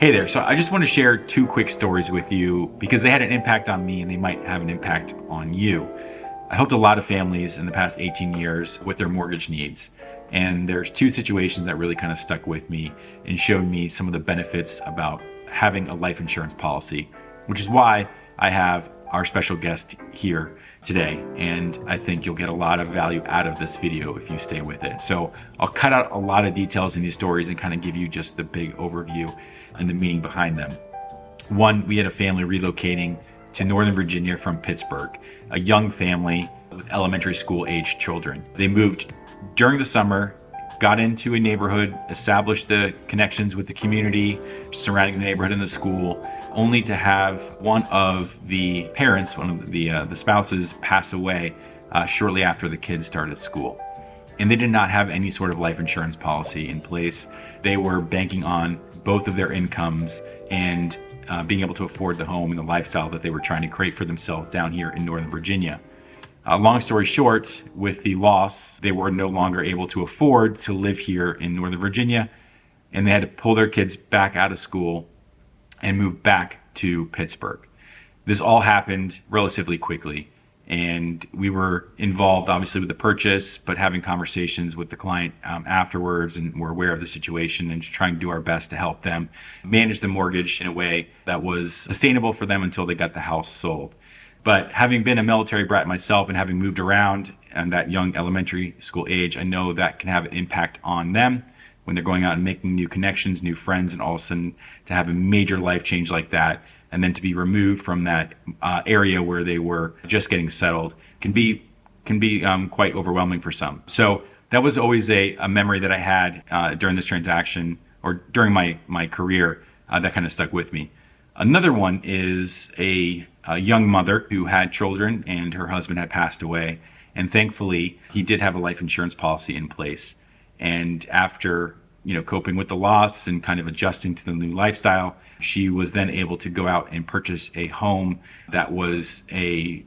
Hey there. So I just want to share two quick stories with you because they had an impact on me and they might have an impact on you. I helped a lot of families in the past 18 years with their mortgage needs. And there's two situations that really kind of stuck with me and showed me some of the benefits about having a life insurance policy, which is why I have our special guest here today. And I think you'll get a lot of value out of this video if you stay with it. So I'll cut out a lot of details in these stories and kind of give you just the big overview and the meaning behind them. One, we had a family relocating to Northern Virginia from Pittsburgh, a young family with elementary school aged children. They moved during the summer, got into a neighborhood, established the connections with the community surrounding the neighborhood and the school, only to have one of the parents, one of the spouses, pass away shortly after the kids started school. And they did not have any sort of life insurance policy in place. They were banking on both of their incomes and being able to afford the home and the lifestyle that they were trying to create for themselves down here in Northern Virginia. Long story short, with the loss, they were no longer able to afford to live here in Northern Virginia, and they had to pull their kids back out of school and move back to Pittsburgh. This all happened relatively quickly. And we were involved, obviously, with the purchase, but having conversations with the client afterwards, and we're aware of the situation and trying to do our best to help them manage the mortgage in a way that was sustainable for them until they got the house sold. But having been a military brat myself and having moved around at that young elementary school age, I know that can have an impact on them when they're going out and making new connections, new friends, and all of a sudden to have a major life change like that, and then to be removed from that area where they were just getting settled can be quite overwhelming for some. So that was always a memory that I had during this transaction or during my career that kind of stuck with me. Another one is a young mother who had children and her husband had passed away. And thankfully, he did have a life insurance policy in place. And after coping with the loss and kind of adjusting to the new lifestyle, she was then able to go out and purchase a home that was a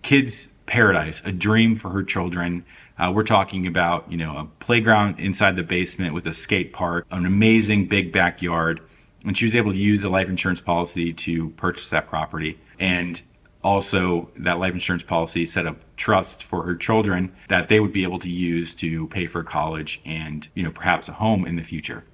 kid's paradise, a dream for her children. We're talking about, a playground inside the basement with a skate park, an amazing big backyard. And she was able to use the life insurance policy to purchase that property. And also, that life insurance policy set up trust for her children that they would be able to use to pay for college and, perhaps a home in the future.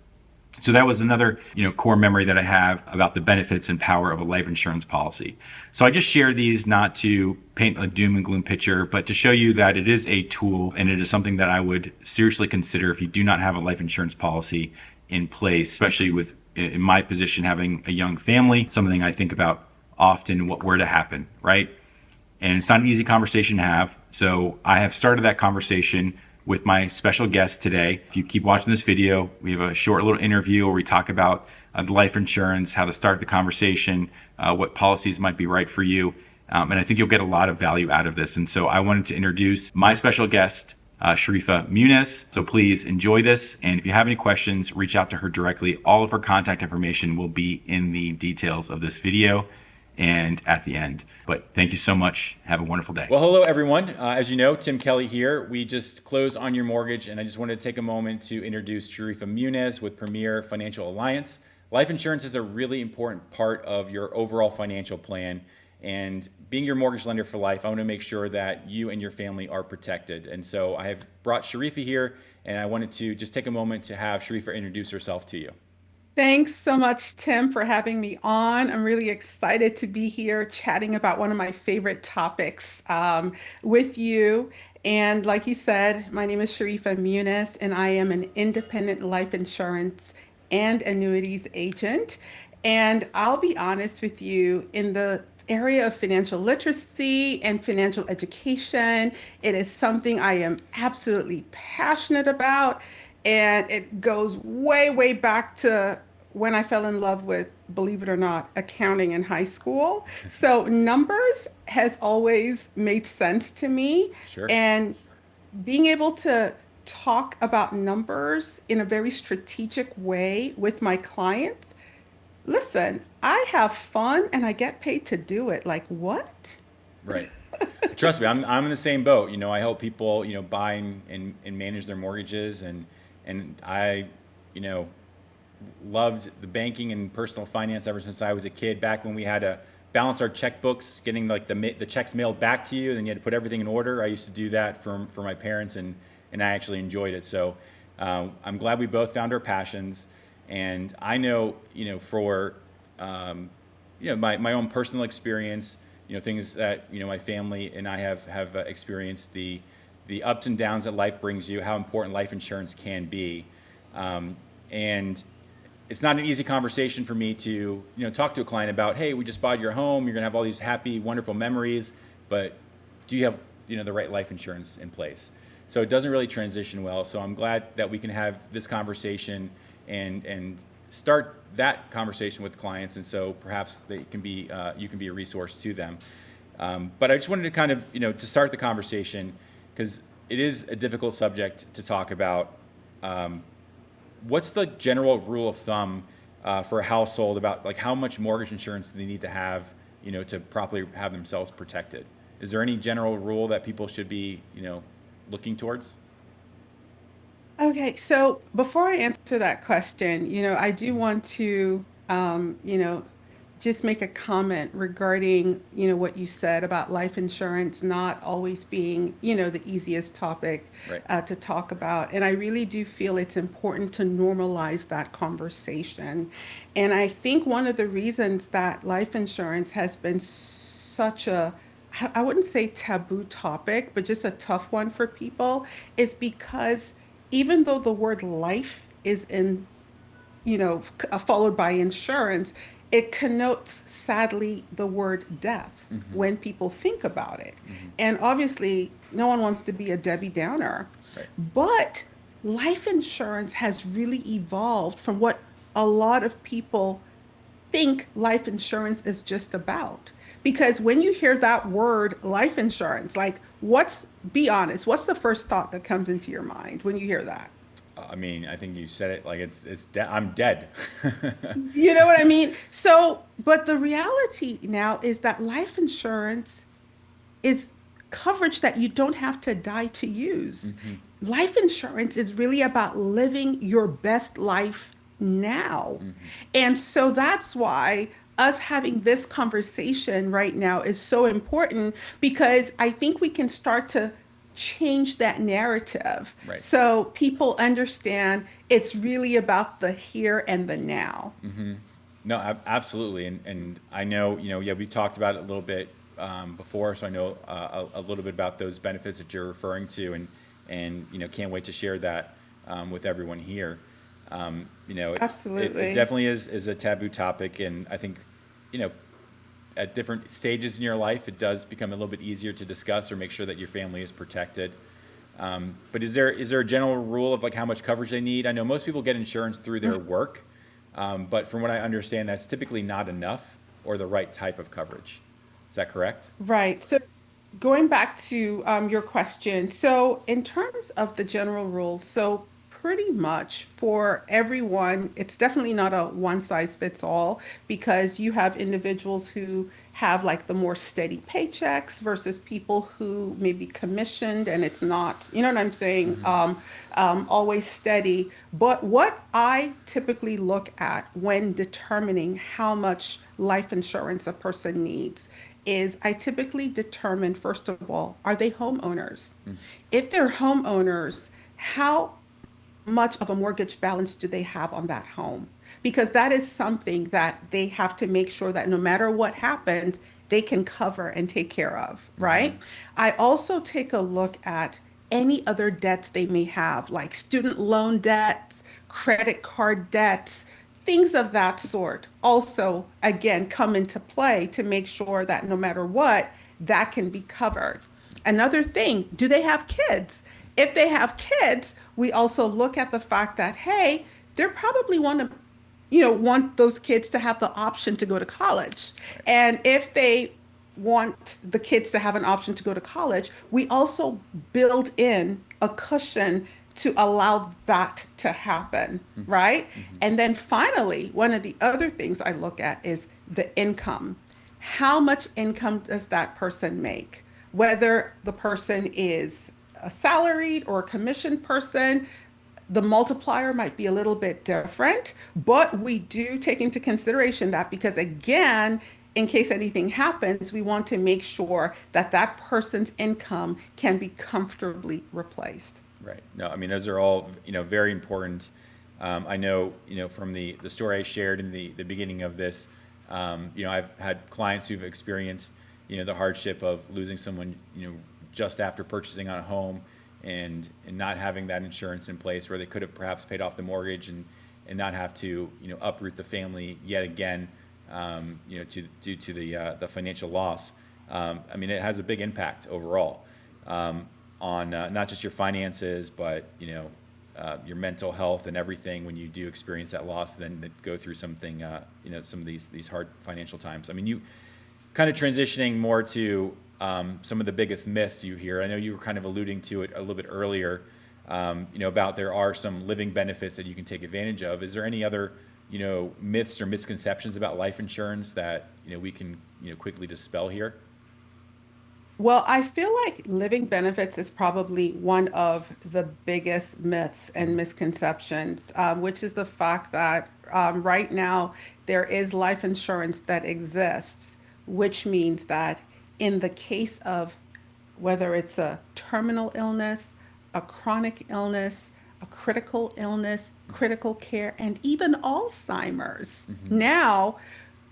So that was another, core memory that I have about the benefits and power of a life insurance policy. So I just share these not to paint a doom and gloom picture, but to show you that it is a tool and it is something that I would seriously consider if you do not have a life insurance policy in place, especially with, in my position, having a young family. Something I think about often, what were to happen, right? And it's not an easy conversation to have. So I have started that conversation with my special guest today. If you keep watching this video, we have a short little interview where we talk about the life insurance, how to start the conversation, what policies might be right for you. And I think you'll get a lot of value out of this. And so I wanted to introduce my special guest, Sherifah Munis. So please enjoy this. And if you have any questions, reach out to her directly. All of her contact information will be in the details of this video and at the end. But thank you so much. Have a wonderful day. Well, hello, everyone. As you know, Tim Kelly here. We just closed on your mortgage, and I just wanted to take a moment to introduce Sherifah Munis with Premier Financial Alliance. Life insurance is a really important part of your overall financial plan. And being your mortgage lender for life, I want to make sure that you and your family are protected. And so I have brought Sherifah here, and I wanted to just take a moment to have Sherifah introduce herself to you. Thanks so much, Tim, for having me on. I'm really excited to be here chatting about one of my favorite topics with you. And like you said, my name is Sherifah Munis, and I am an independent life insurance and annuities agent. And I'll be honest with you, in the area of financial literacy and financial education, it is something I am absolutely passionate about. And it goes way, way back to when I fell in love with, believe it or not, accounting in high school. So numbers has always made sense to me. Sure. And being able to talk about numbers in a very strategic way with my clients, listen, I have fun and I get paid to do it. Like, what? Right. Trust me, I'm in the same boat. I help people, buy and manage their mortgages, and I, loved the banking and personal finance ever since I was a kid. Back when we had to balance our checkbooks, getting like the checks mailed back to you, and then you had to put everything in order. I used to do that for my parents, and I actually enjoyed it. So I'm glad we both found our passions. And I know, for my own personal experience, things that my family and I have experienced, the ups and downs that life brings you, how important life insurance can be. And it's not an easy conversation for me to talk to a client about, hey, we just bought your home, you're gonna have all these happy, wonderful memories, but do you have the right life insurance in place? So it doesn't really transition well. So I'm glad that we can have this conversation and start that conversation with clients, and so perhaps they can be you can be a resource to them. But I just wanted to kind of to start the conversation, because it is a difficult subject to talk about. What's the general rule of thumb for a household about like how much mortgage insurance do they need to have to properly have themselves protected? Is there any general rule that people should be looking towards? Okay, so before I answer that question, I do want to, just make a comment regarding, what you said about life insurance not always being, the easiest topic Right. to talk about. And I really do feel it's important to normalize that conversation. And I think one of the reasons that life insurance has been such a, I wouldn't say taboo topic, but just a tough one for people is because even though the word life is in, followed by insurance, it connotes sadly the word death Mm-hmm. when people think about it. Mm-hmm. And obviously, no one wants to be a Debbie Downer, Right. but life insurance has really evolved from what a lot of people think life insurance is just about. Because when you hear that word life insurance, like be honest, what's the first thought that comes into your mind when you hear that? I mean, I think you said it like I'm dead. You know what I mean? So, but the reality now is that life insurance is coverage that you don't have to die to use. Mm-hmm. Life insurance is really about living your best life now. Mm-hmm. And so that's why us having this conversation right now is so important, because I think we can start to change that narrative Right. so people understand it's really about the here and the now. Mm-hmm. No, absolutely, and I know yeah, we talked about it a little bit before, so I know a little bit about those benefits that you're referring to, and can't wait to share that with everyone here. It Absolutely. definitely is a taboo topic, and I think you know at different stages in your life, it does become a little bit easier to discuss or make sure that your family is protected. But is there a general rule of like how much coverage they need? I know most people get insurance through their work, but from what I understand, that's typically not enough or the right type of coverage. Is that correct? Right. So going back to your question, so in terms of the general rules, so pretty much for everyone, it's definitely not a one size fits all, because you have individuals who have like the more steady paychecks versus people who may be commissioned and it's not, you know what I'm saying, Mm-hmm. always steady. But what I typically look at when determining how much life insurance a person needs is I typically determine, first of all, are they homeowners? If they're homeowners, how much of a mortgage balance do they have on that home? Because that is something that they have to make sure that no matter what happens, they can cover and take care of, Mm-hmm. right? I also take a look at any other debts they may have, like student loan debts, credit card debts, things of that sort. Also, again, come into play to make sure that no matter what, that can be covered. Another thing, do they have kids? If they have kids, we also look at the fact that, hey, they're probably want those kids to have the option to go to college. Right. And if they want the kids to have an option to go to college, we also build in a cushion to allow that to happen, right? Mm-hmm. And then finally, one of the other things I look at is the income. How much income does that person make? Whether the person is a salaried or a commissioned person, the multiplier might be a little bit different, but we do take into consideration that because, again, in case anything happens, we want to make sure that that person's income can be comfortably replaced. Right. No, I mean, those are all, very important. I know, from the story I shared in the beginning of this, I've had clients who've experienced, the hardship of losing someone, just after purchasing on a home and not having that insurance in place where they could have perhaps paid off the mortgage and not have to, uproot the family yet again, due to the financial loss. I mean, it has a big impact overall. On not just your finances, but your mental health and everything when you do experience that loss, then go through something, some of these hard financial times. I mean, you kind of transitioning more to some of the biggest myths you hear. I know you were kind of alluding to it a little bit earlier, about there are some living benefits that you can take advantage of. Is there any other, myths or misconceptions about life insurance that, we can, quickly dispel here? Well, I feel like living benefits is probably one of the biggest myths and misconceptions, which is the fact that right now there is life insurance that exists, which means that in the case of whether it's a terminal illness, a chronic illness, a critical illness, critical care, and even Alzheimer's, now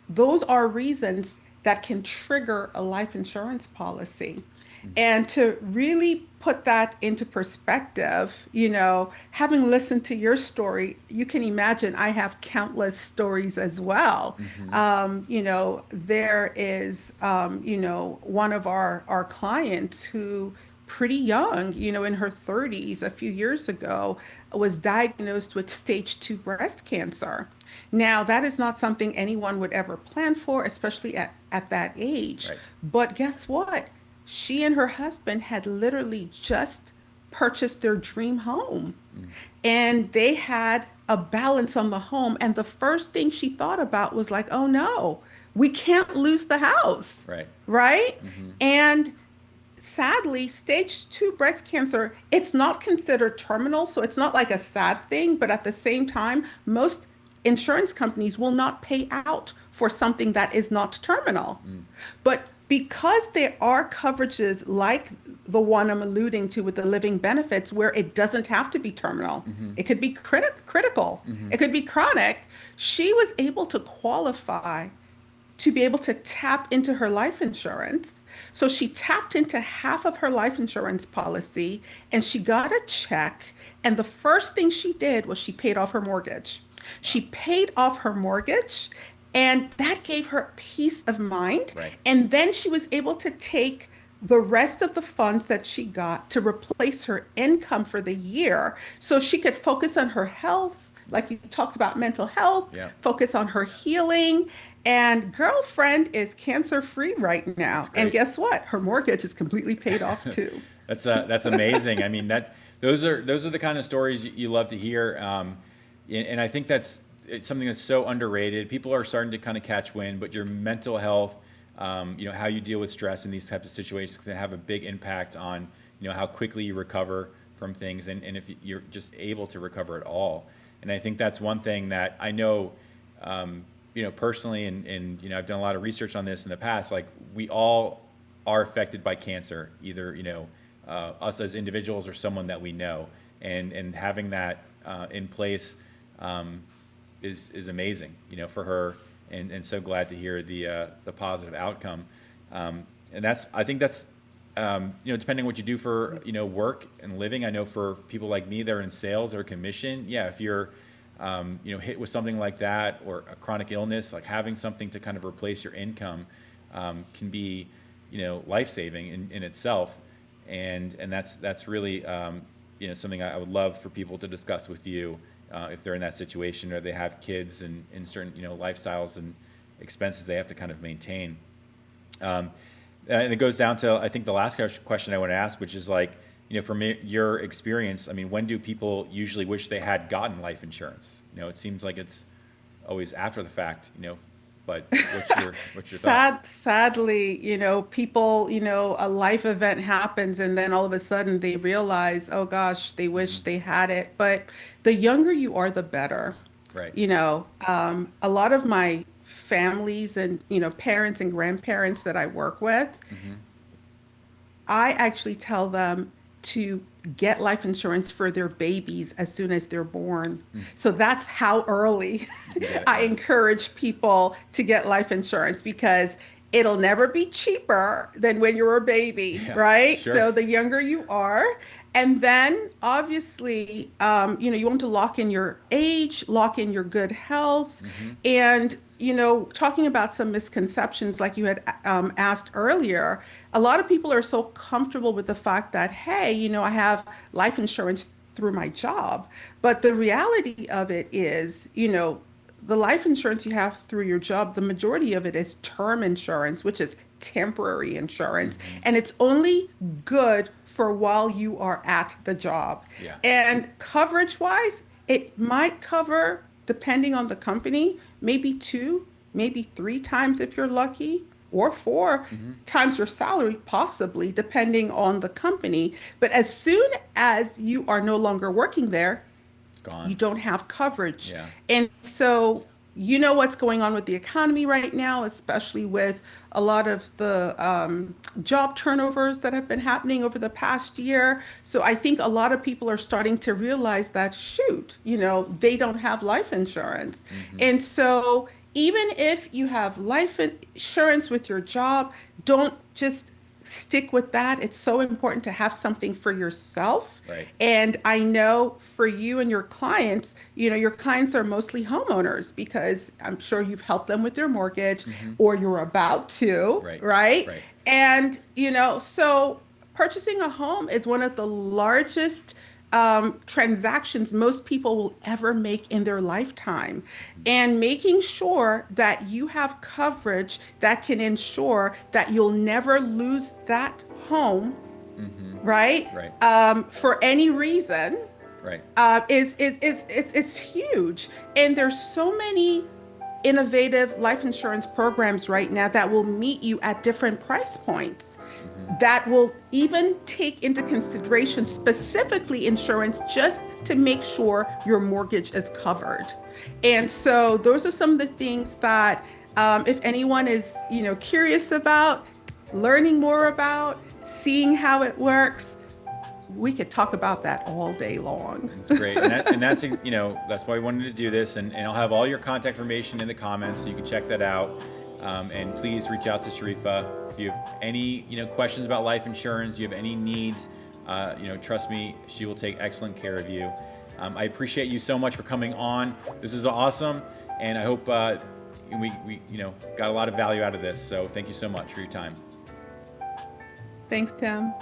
those are reasons that can trigger a life insurance policy. And to really put that into perspective, having listened to your story, you can imagine I have countless stories as well. There is, one of our clients who pretty young, in her 30s, a few years ago, was diagnosed with stage 2 breast cancer. Now, that is not something anyone would ever plan for, especially at that age. Right. But guess what? She and her husband had literally just purchased their dream home. And they had a balance on the home. And the first thing she thought about was like, oh no, we can't lose the house. Right. Right? And sadly, stage 2 breast cancer, it's not considered terminal, so it's not like a sad thing, but at the same time, most insurance companies will not pay out for something that is not terminal. But because there are coverages like the one I'm alluding to with the living benefits, where it doesn't have to be terminal, it could be critical, it could be chronic, she was able to qualify to be able to tap into her life insurance. So she tapped into half of her life insurance policy and she got a check. And the first thing she did was she paid off her mortgage. She paid off her mortgage and that gave her peace of mind. Right. And then she was able to take the rest of the funds that she got to replace her income for the year so she could focus on her health, like you talked about mental health, Yeah. focus on her healing. And girlfriend is cancer free right now. And great. guess what? Her mortgage is completely paid off too. That's amazing. I mean, those are the kind of stories you love to hear, and I think it's something that's so underrated. People are starting to kind of catch wind, but your mental health, how you deal with stress in these types of situations can have a big impact on how quickly you recover from things, and if you're just able to recover at all. And I think that's one thing that I know. Personally, and I've done a lot of research on this in the past. Like, we all are affected by cancer, either us as individuals or someone that we know, and having that in place is amazing, for her, and so glad to hear the positive outcome. And I think that's depending on what you do for work and living. I know for people like me that are in sales or commission, yeah, if you're hit with something like that or a chronic illness, like having something to kind of replace your income can be, life-saving in itself. And that's really, something I would love for people to discuss with you if they're in that situation or they have kids and certain, lifestyles and expenses they have to kind of maintain. And it goes down to, I think, the last question I want to ask, which is like, from your experience, I mean, when do people usually wish they had gotten life insurance? It seems like it's always after the fact, But what's your thought? Sadly, people, a life event happens and then all of a sudden they realize, oh gosh, they wish they had it. But the younger you are, the better. Right. A lot of my families and, parents and grandparents that I work with, Hmm. I actually tell them to get life insurance for their babies as soon as they're born. So that's how early You get it. I Yeah. encourage people to get life insurance because it'll never be cheaper than when you're a baby, Yeah. right? Sure. So the younger you are, and then obviously, you want to lock in your age, lock in your good health, Hmm. and talking about some misconceptions like you had asked earlier, a lot of people are so comfortable with the fact that, hey, I have life insurance through my job. But the reality of it is, the life insurance you have through your job, the majority of it is term insurance, which is temporary insurance, Hmm. and it's only good for while you are at the job. Yeah. And coverage wise, it might cover, depending on the company, maybe two, maybe three times if you're lucky, or four Hmm. times your salary, possibly, depending on the company. But as soon as you are no longer working there, you Gone. don't have coverage. Yeah. And so, what's going on with the economy right now, especially with a lot of the job turnovers that have been happening over the past year. So I think a lot of people are starting to realize that, shoot, they don't have life insurance. Hmm. And so, even if you have life insurance with your job, don't just stick with that. It's so important to have something for yourself. Right. And I know for you and your clients, your clients are mostly homeowners because I'm sure you've helped them with their mortgage Hmm. or you're about to, Right. right? Right. And, so purchasing a home is one of the largest transactions most people will ever make in their lifetime. And making sure that you have coverage that can ensure that you'll never lose that home, Hmm. right? Right. For any reason, Right. is it's huge. And there's so many innovative life insurance programs right now that will meet you at different price points Hmm. that will even take into consideration specifically insurance just to make sure your mortgage is covered. And so those are some of the things that if anyone is curious about learning more about, seeing how it works, we could talk about that all day long. It's great, and that's that's why we wanted to do this, and I'll have all your contact information in the comments, so you can check that out. And please reach out to Sherifah if you have any questions about life insurance. You have any needs, trust me, she will take excellent care of you. I appreciate you so much for coming on. This is awesome, and I hope we got a lot of value out of this. So thank you so much for your time. Thanks, Tim.